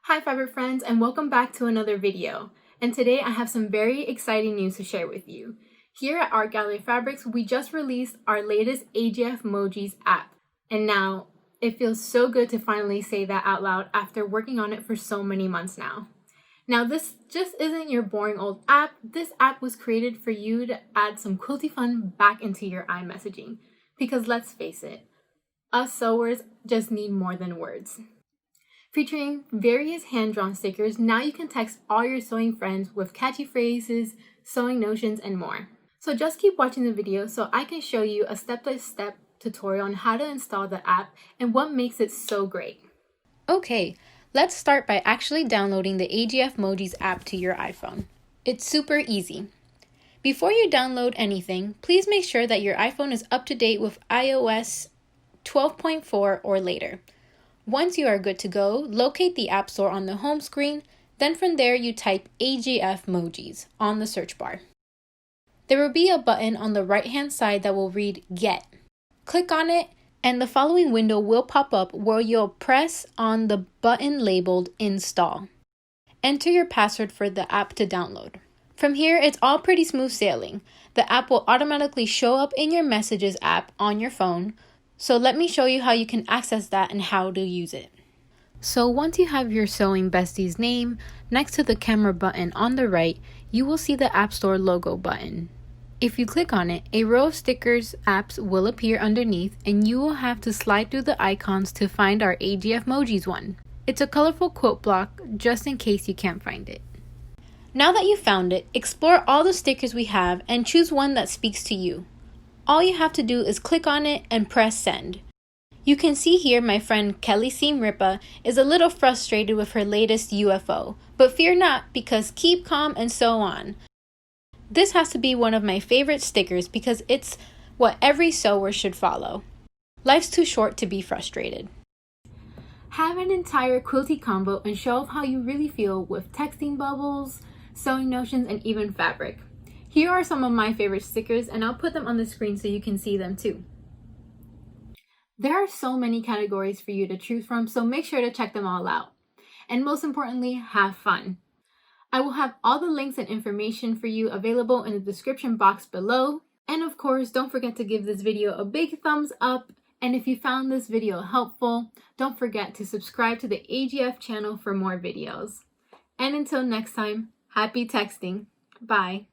Hi fabric friends, and welcome back to another video. And today I have some very exciting news to share with you. Here at Art Gallery Fabrics, we just released our latest AGFmojis app. And now, it feels so good to finally say that out loud after working on it for so many months now. Now this just isn't your boring old app. This app was created for you to add some quilty fun back into your iMessaging. Because let's face it, us sewers just need more than words. Featuring various hand-drawn stickers, now you can text all your sewing friends with catchy phrases, sewing notions, and more. So just keep watching the video so I can show you a step-by-step tutorial on how to install the app and what makes it so great. Okay, let's start by actually downloading the AGFmojis app to your iPhone. It's super easy. Before you download anything, please make sure that your iPhone is up to date with iOS 12.4 or later. Once you are good to go, locate the App Store on the home screen, then from there you type AGFmojis on the search bar. There will be a button on the right-hand side that will read Get. Click on it, and the following window will pop up where you'll press on the button labeled Install. Enter your password for the app to download. From here, it's all pretty smooth sailing. The app will automatically show up in your Messages app on your phone. So let me show you how you can access that and how to use it. So once you have your sewing bestie's name, next to the camera button on the right, you will see the App Store logo button. If you click on it, a row of stickers apps will appear underneath and you will have to slide through the icons to find our AGFmojis one. It's a colorful quilt block just in case you can't find it. Now that you've found it, explore all the stickers we have and choose one that speaks to you. All you have to do is click on it and press send. You can see here my friend Kelly Seam Ripa is a little frustrated with her latest UFO, but fear not because keep calm and sew on. This has to be one of my favorite stickers because it's what every sewer should follow. Life's too short to be frustrated. Have an entire quilty combo and show off how you really feel with texting bubbles, sewing notions, and even fabric. Here are some of my favorite stickers, and I'll put them on the screen so you can see them too. There are so many categories for you to choose from, so make sure to check them all out. And most importantly, have fun. I will have all the links and information for you available in the description box below. And of course, don't forget to give this video a big thumbs up. And if you found this video helpful, don't forget to subscribe to the AGF channel for more videos. And until next time, happy texting. Bye.